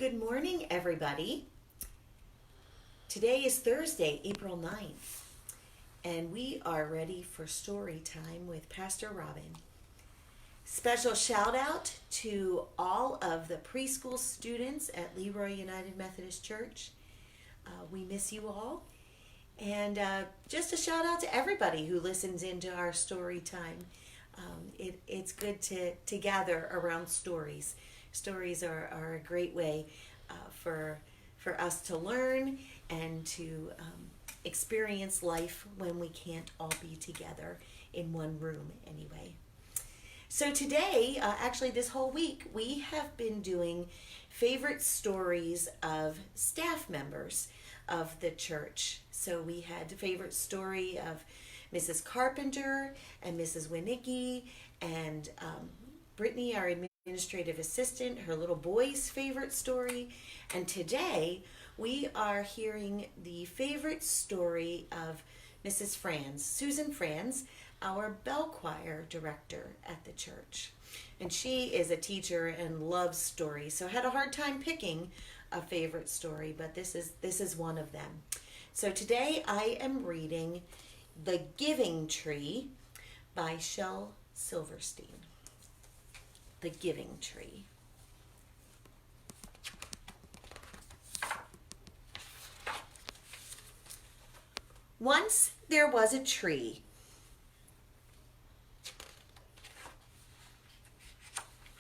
Good morning, everybody. Today is Thursday, April 9th, and we are ready for story time with Pastor Robin. Special shout out to all of the preschool students at LeRoy United Methodist Church. We miss you all. And just a shout out to everybody who listens into our story time. It's good to gather around stories. Stories are a great way for us to learn and to experience life when we can't all be together in one room anyway. So today, actually this whole week, we have been doing favorite stories of staff members of the church. So we had the favorite story of Mrs. Carpenter and Mrs. Winnicki and Brittany, our administrative assistant, her little boy's favorite story. And today we are hearing the favorite story of Mrs. Franz, Susan Franz, our bell choir director at the church. And she is a teacher and loves stories, so I had a hard time picking a favorite story, but this is one of them. So today I am reading The Giving Tree by Shel Silverstein. The Giving Tree. Once there was a tree,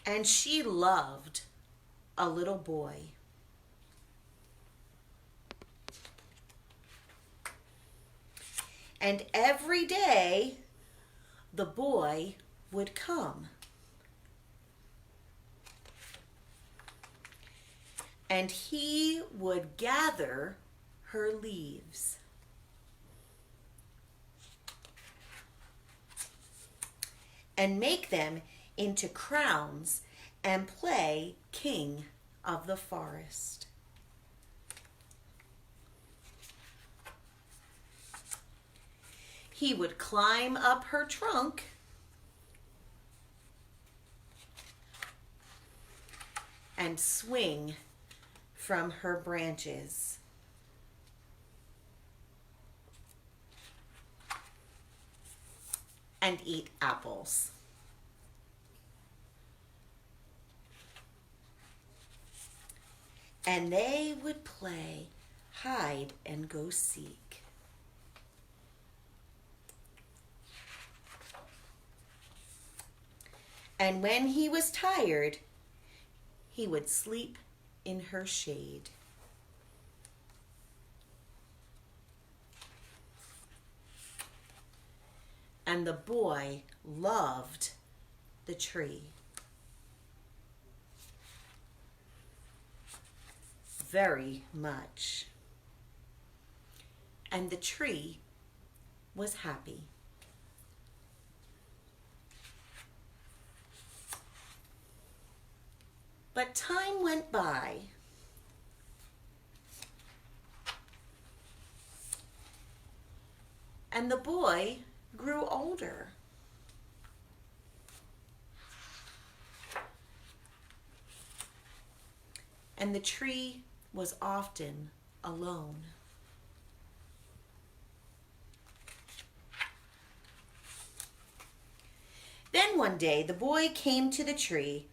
and she loved a little boy. And every day the boy would come. And he would gather her leaves. And make them into crowns and play king of the forest. He would climb up her trunk and swing from her branches. And eat apples. And they would play hide and go seek. And when he was tired, he would sleep in her shade. And the boy loved the tree very much. And the tree was happy. But time went by. And the boy grew older. And the tree was often alone. Then one day the boy came to the tree,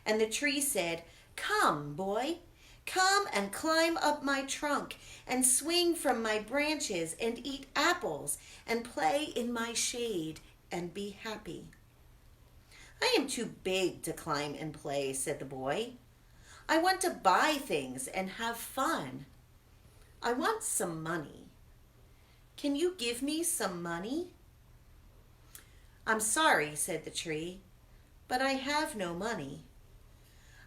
and the tree said, "Come, boy, come and climb up my trunk and swing from my branches and eat apples and play in my shade and be happy." "I am too big to climb and play," said the boy. "I want to buy things and have fun. I want some money. Can you give me some money?" "I'm sorry," said the tree, "but I have no money.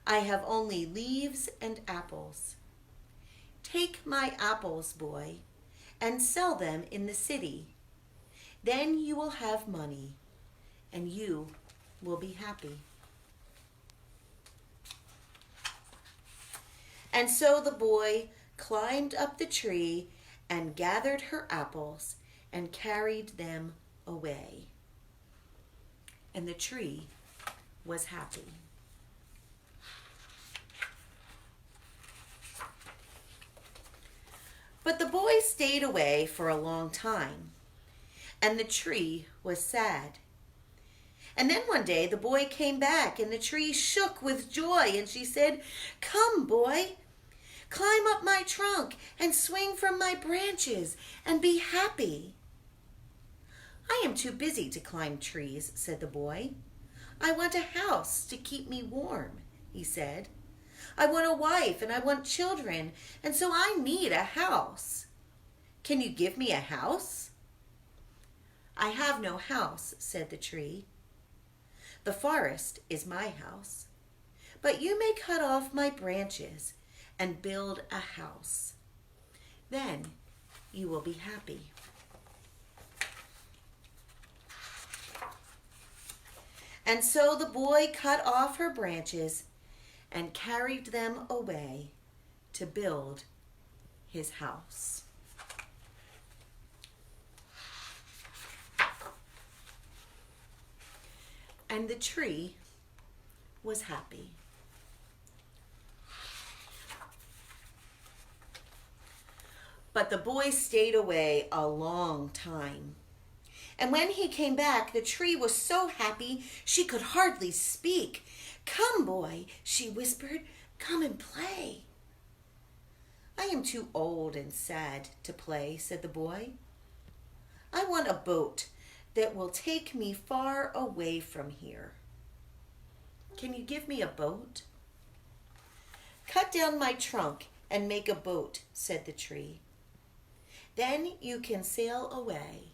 I have only leaves and apples. Take my apples, boy, and sell them in the city. Then you will have money, and you will be happy." And so the boy climbed up the tree and gathered her apples and carried them away. And the tree was happy. stayed away for a long time, and the tree was sad. And then one day the boy came back, and the tree shook with joy, and she said, "Come, boy, climb up my trunk and swing from my branches and be happy." "I am too busy to climb trees," said the boy. "I want a house to keep me warm," he said. "I want a wife and I want children, and so I need a house. Can you give me a house?" "I have no house," said the tree. "The forest is my house, but you may cut off my branches and build a house. Then you will be happy." And so the boy cut off her branches and carried them away to build his house. And the tree was happy. But the boy stayed away a long time. And when he came back, the tree was so happy she could hardly speak. "Come, boy," she whispered, "come and play." "I am too old and sad to play," said the boy. "I want a boat that will take me far away from here. Can you give me a boat?" "Cut down my trunk and make a boat," said the tree. "Then you can sail away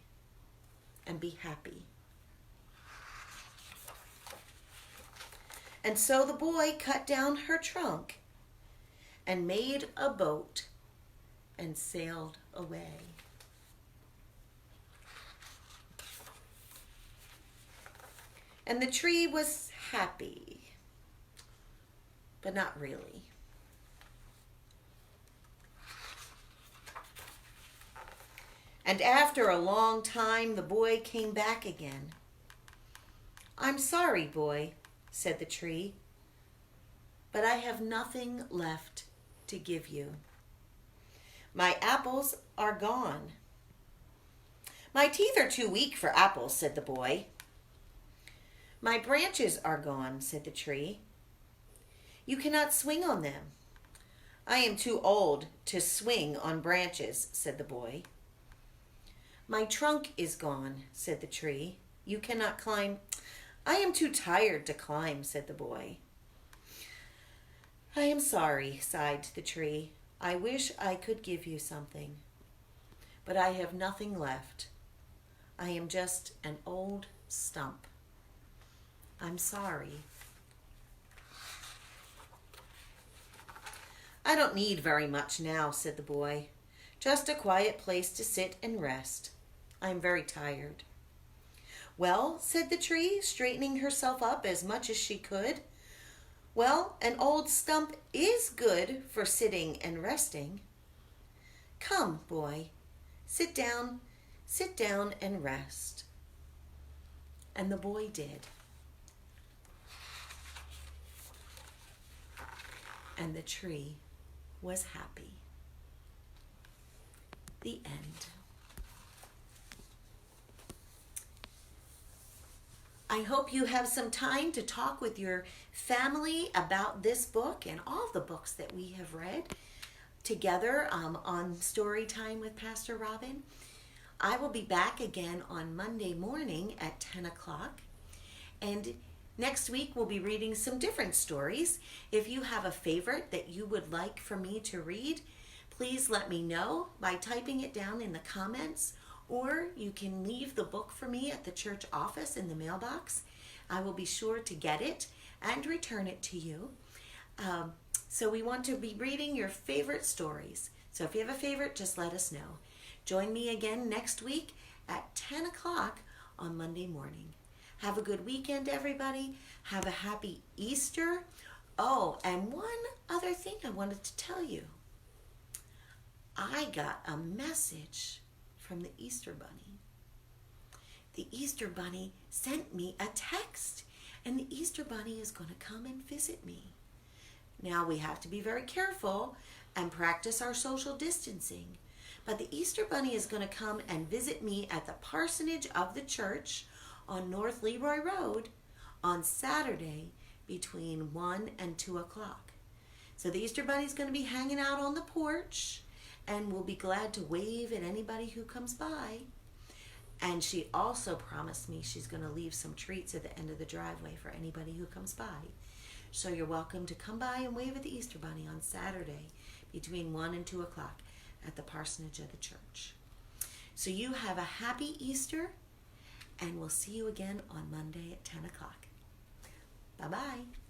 and be happy." And so the boy cut down her trunk and made a boat and sailed away. And the tree was happy, but not really. And after a long time, the boy came back again. "I'm sorry, boy," said the tree, "but I have nothing left to give you. My apples are gone." "My teeth are too weak for apples," said the boy. "My branches are gone," said the tree. "You cannot swing on them." "I am too old to swing on branches," said the boy. "My trunk is gone," said the tree. "You cannot climb." "I am too tired to climb," said the boy. "I am sorry," sighed the tree. "I wish I could give you something, but I have nothing left. I am just an old stump. I'm sorry." "I don't need very much now," said the boy. "Just a quiet place to sit and rest. I am very tired." "Well," said the tree, straightening herself up as much as she could, "well, an old stump is good for sitting and resting. Come, boy, sit down and rest." And the boy did. And the tree was happy. The end. I hope you have some time to talk with your family about this book and all the books that we have read together on Story Time with Pastor Robin. I will be back again on Monday morning at 10 o'clock. And next week we'll be reading some different stories. If you have a favorite that you would like for me to read, please let me know by typing it down in the comments, or you can leave the book for me at the church office in the mailbox. I will be sure to get it and return it to you. So we want to be reading your favorite stories. So if you have a favorite, just let us know. Join me again next week at 10 o'clock on Monday morning. Have a good weekend, everybody. Have a happy Easter. Oh, and one other thing I wanted to tell you. I got a message from the Easter Bunny. The Easter Bunny sent me a text, and the Easter Bunny is going to come and visit me. Now we have to be very careful and practice our social distancing, But the Easter Bunny is going to come and visit me at the parsonage of the church on North LeRoy Road on Saturday between 1 and 2 o'clock. So the Easter Bunny is going to be hanging out on the porch, and we'll be glad to wave at anybody who comes by. And she also promised me she's going to leave some treats at the end of the driveway for anybody who comes by. So you're welcome to come by and wave at the Easter Bunny on Saturday between 1 and 2 o'clock at the parsonage of the church. So you have a happy Easter, and we'll see you again on Monday at 10 o'clock. Bye-bye.